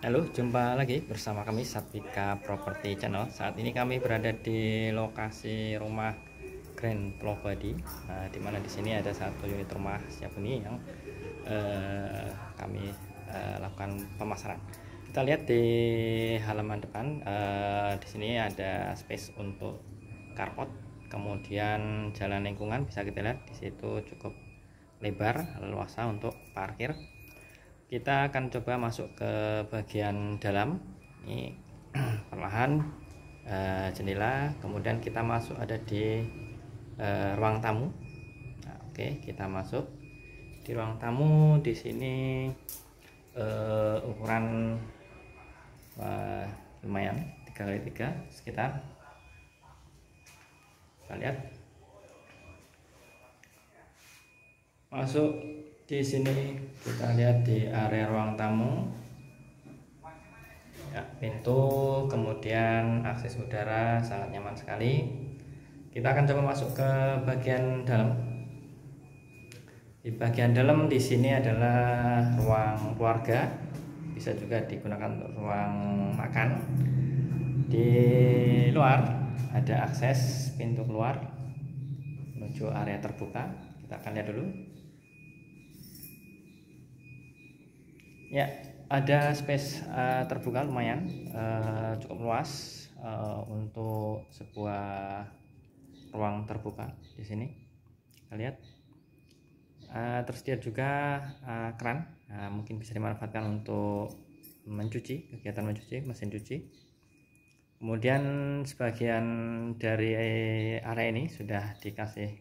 Halo, jumpa lagi bersama kami Satvika Property Channel. Saat ini kami berada di lokasi rumah Grand Plobody, di mana di sini ada satu unit rumah siap huni yang kami lakukan pemasaran. Kita lihat di halaman depan, di sini ada space untuk carport, kemudian jalan lingkungan bisa kita lihat di situ cukup lebar, leluasa untuk parkir. Kita akan coba masuk ke bagian dalam ini. Perlahan jendela, kemudian kita masuk ada di ruang tamu. Nah, oke, kita masuk di ruang tamu. Di sini ukuran lumayan 3x3 sekitar. Kita lihat masuk di sini, kita lihat di area ruang tamu ya, pintu, kemudian akses udara sangat nyaman sekali. Kita akan coba masuk ke bagian dalam. Di bagian dalam di sini adalah ruang keluarga, bisa juga digunakan untuk ruang makan. Di luar ada akses pintu keluar menuju area terbuka. Kita akan lihat dulu. Ya, ada space terbuka lumayan, cukup luas untuk sebuah ruang terbuka di sini. Kita lihat tersedia juga keran, mungkin bisa dimanfaatkan untuk mencuci, kegiatan mencuci, mesin cuci. Kemudian sebagian dari area ini sudah dikasih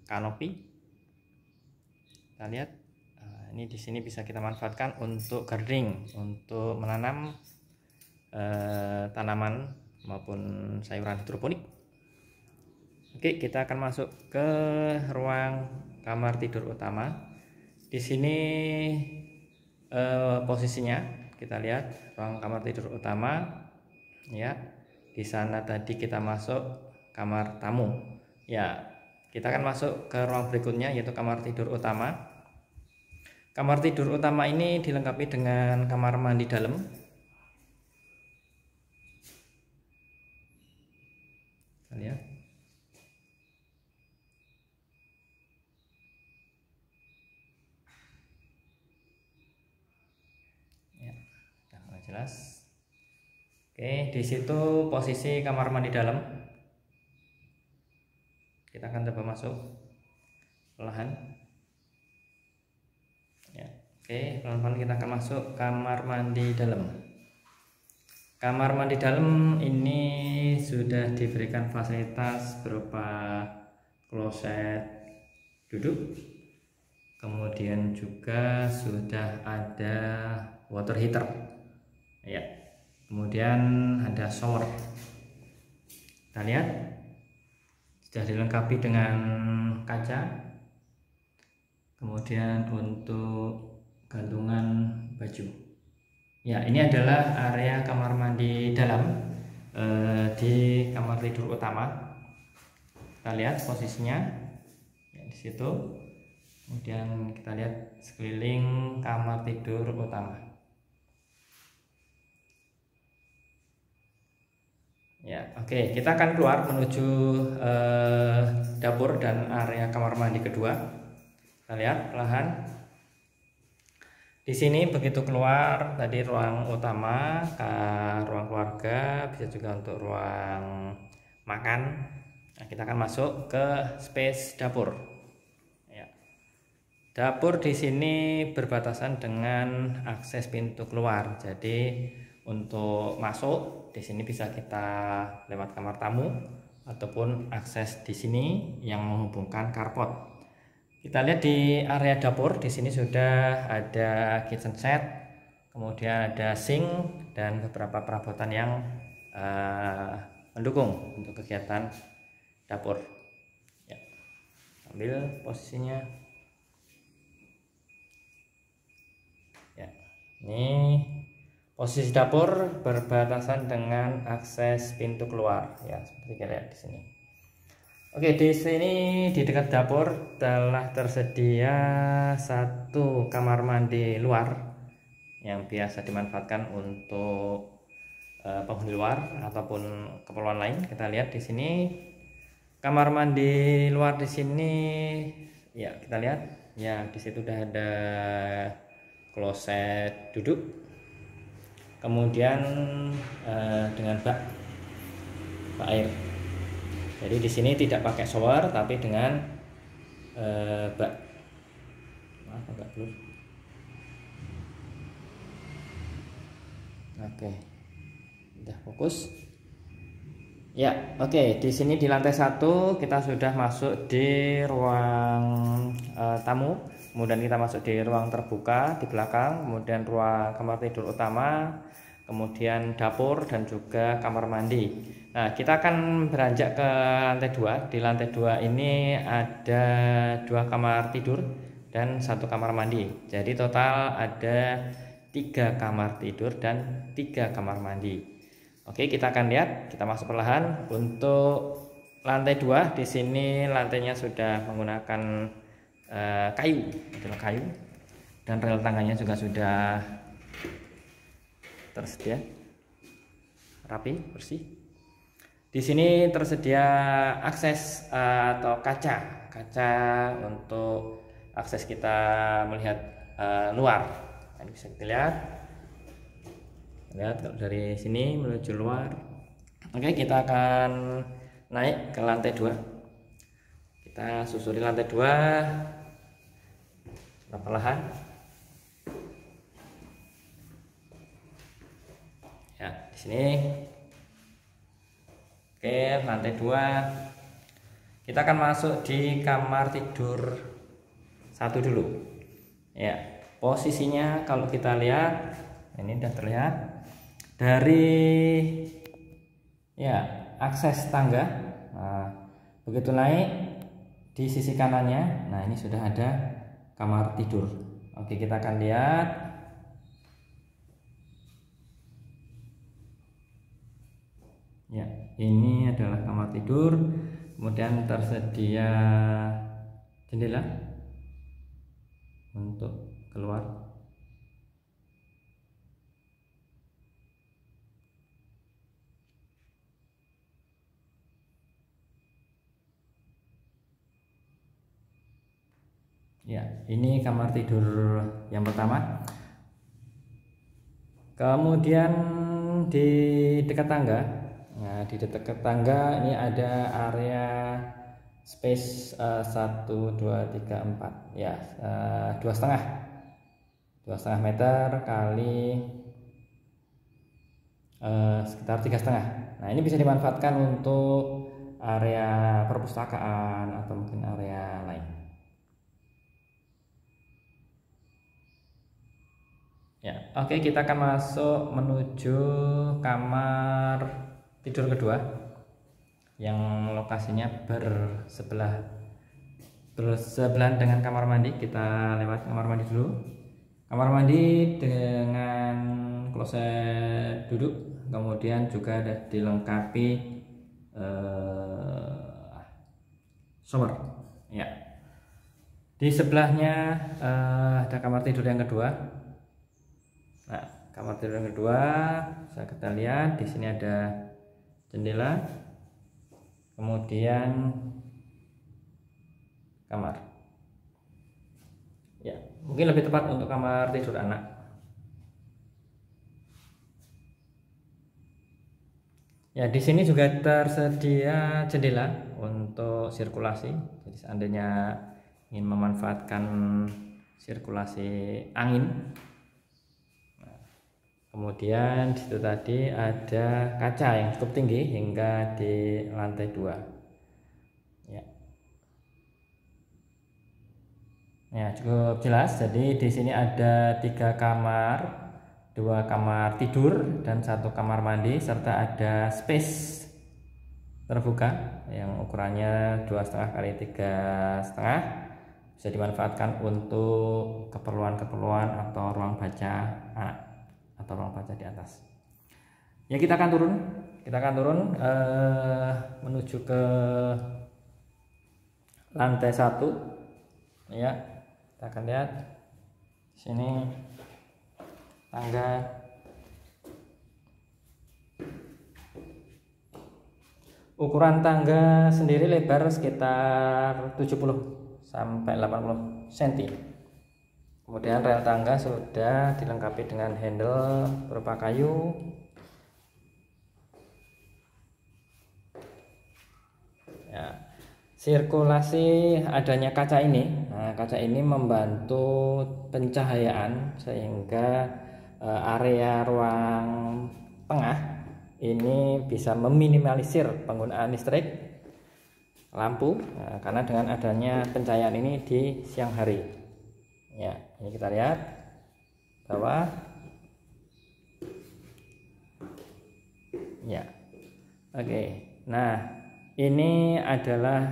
kanopi. Kita lihat. Ini di sini bisa kita manfaatkan untuk gardening, untuk menanam tanaman maupun sayuran hidroponik. Oke, kita akan masuk ke ruang kamar tidur utama. Di sini posisinya kita lihat ruang kamar tidur utama ya. Di sana tadi kita masuk kamar tamu. Ya, kita akan masuk ke ruang berikutnya yaitu kamar tidur utama. Kamar tidur utama ini dilengkapi dengan kamar mandi dalam. Kita lihat. Ya, sudah jelas. Oke, di situ posisi kamar mandi dalam. Kita akan coba masuk perlahan. Ya, oke, pelan-pelan kita akan masuk kamar mandi dalam. Kamar mandi dalam ini sudah diberikan fasilitas berupa kloset duduk, kemudian juga sudah ada water heater, ya, kemudian ada shower. Kita lihat sudah dilengkapi dengan kaca. Kemudian untuk gantungan baju. Ya, ini adalah area kamar mandi dalam di kamar tidur utama. Kita lihat posisinya ya, di situ. Kemudian kita lihat sekeliling kamar tidur utama. Ya, oke, kita akan keluar menuju dapur dan area kamar mandi kedua. Kita lihat perlahan. Di sini begitu keluar tadi ruang utama, ruang keluarga, bisa juga untuk ruang makan. Nah, kita akan masuk ke space dapur. Ya. Dapur di sini berbatasan dengan akses pintu keluar. Jadi untuk masuk di sini bisa kita lewat kamar tamu ataupun akses di sini yang menghubungkan carport. Kita lihat di area dapur, di sini sudah ada kitchen set, kemudian ada sink dan beberapa perabotan yang mendukung untuk kegiatan dapur. Ya. Ambil posisinya. Ya. Ini posisi dapur berbatasan dengan akses pintu keluar, ya seperti kita lihat di sini. Oke, di sini di dekat dapur telah tersedia satu kamar mandi luar yang biasa dimanfaatkan untuk penghuni luar ataupun keperluan lain. Kita lihat di sini kamar mandi luar di sini, ya kita lihat ya di situ udah ada kloset duduk, kemudian dengan bak air. Jadi di sini tidak pakai shower tapi dengan bak. Maaf agak blur. Oke, udah fokus. Ya, oke. Di sini di lantai 1 kita sudah masuk di ruang tamu. Kemudian kita masuk di ruang terbuka di belakang, kemudian ruang kamar tidur utama, kemudian dapur dan juga kamar mandi. Nah, kita akan beranjak ke lantai 2. Di lantai 2 ini ada 2 kamar tidur dan 1 kamar mandi. Jadi total ada 3 kamar tidur dan 3 kamar mandi. Oke, kita akan lihat, kita masuk perlahan. Untuk lantai 2 di sini lantainya sudah menggunakan kayu, dan rel tangganya juga sudah tersedia rapi, bersih. Di sini tersedia akses atau kaca untuk akses kita melihat luar. Ini bisa kita lihat kalau dari sini menuju luar. Oke, kita akan naik ke lantai 2. Kita susuri lantai 2 perlahan. Ya, di sini. Oke, lantai 2. Kita akan masuk di kamar tidur 1 dulu. Ya, posisinya kalau kita lihat ini sudah terlihat dari ya akses tangga. Nah, begitu naik di sisi kanannya, nah ini sudah ada kamar tidur. Oke, kita akan lihat. Ya, ini adalah kamar tidur. Kemudian tersedia jendela untuk keluar. Ya, ini kamar tidur yang pertama. Kemudian di dekat tangga, nah di dekat tangga ini ada area space 1, 2, 3, 4, ya 2,5 meter kali sekitar 3,5. Nah, ini bisa dimanfaatkan untuk area perpustakaan atau mungkin area lain. Ya, oke, kita akan masuk menuju kamar tidur kedua yang lokasinya bersebelahan dengan kamar mandi. Kita lewat kamar mandi dulu. Kamar mandi dengan kloset duduk, kemudian juga ada dilengkapi shower. Ya, di sebelahnya ada kamar tidur yang kedua. Nah, kamar tidur yang kedua bisa kita lihat di sini ada jendela, kemudian kamar. Ya, mungkin lebih tepat untuk kamar tidur anak. Ya, di sini juga tersedia jendela untuk sirkulasi. Jadi seandainya ingin memanfaatkan sirkulasi angin. Kemudian di situ tadi ada kaca yang cukup tinggi hingga di lantai 2. Ya. Ya, cukup jelas. Jadi di sini ada 3 kamar, 2 kamar tidur dan 1 kamar mandi, serta ada space terbuka yang ukurannya 2,5 kali 3,5. Bisa dimanfaatkan untuk keperluan atau ruang baca anak atau ruang baca di atas. Ya, kita akan turun menuju ke lantai 1. Ya, kita akan lihat sini tangga. Ukuran tangga sendiri lebar sekitar 70 sampai 80 cm. Kemudian rel tangga sudah dilengkapi dengan handle berupa kayu. Ya, sirkulasi adanya kaca ini. Nah, kaca ini membantu pencahayaan sehingga area ruang tengah ini bisa meminimalisir penggunaan listrik lampu, nah, karena dengan adanya pencahayaan ini di siang hari. Ya, ini kita lihat bawah. Ya, oke. Nah, ini adalah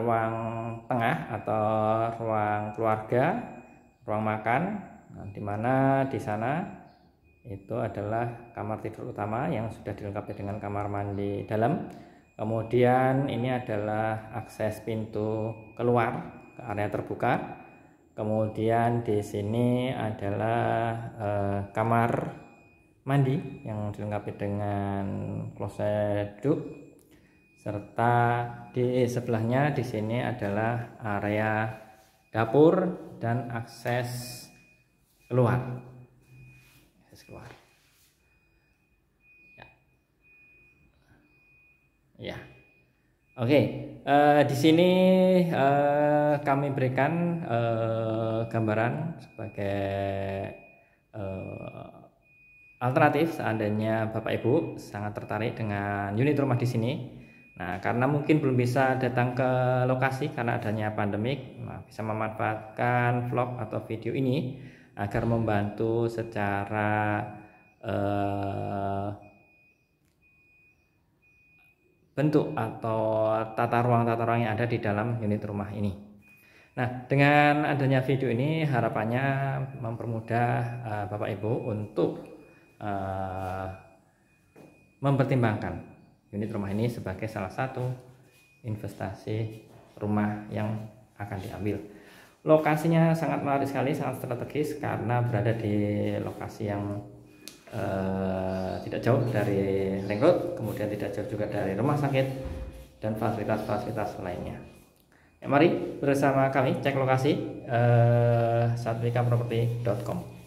ruang tengah atau ruang keluarga, ruang makan. Nah, dimana di sana itu adalah kamar tidur utama yang sudah dilengkapi dengan kamar mandi dalam. Kemudian ini adalah akses pintu keluar ke area terbuka. Kemudian di sini adalah kamar mandi yang dilengkapi dengan kloset duk. Serta di sebelahnya di sini adalah area dapur dan akses keluar. Akses keluar. Ya. Ya. Oke. Di sini kami berikan gambaran sebagai alternatif seandainya Bapak Ibu sangat tertarik dengan unit rumah di sini. Nah, karena mungkin belum bisa datang ke lokasi karena adanya pandemik, nah, bisa memanfaatkan vlog atau video ini agar membantu secara bentuk atau tata ruang yang ada di dalam unit rumah ini. Nah, dengan adanya video ini harapannya mempermudah Bapak Ibu untuk mempertimbangkan unit rumah ini sebagai salah satu investasi rumah yang akan diambil. Lokasinya sangat menarik sekali, sangat strategis karena berada di lokasi yang tidak jauh dari ring road, kemudian tidak jauh juga dari rumah sakit dan fasilitas-fasilitas lainnya. Ya, mari bersama kami cek lokasi satrikaproperty.com.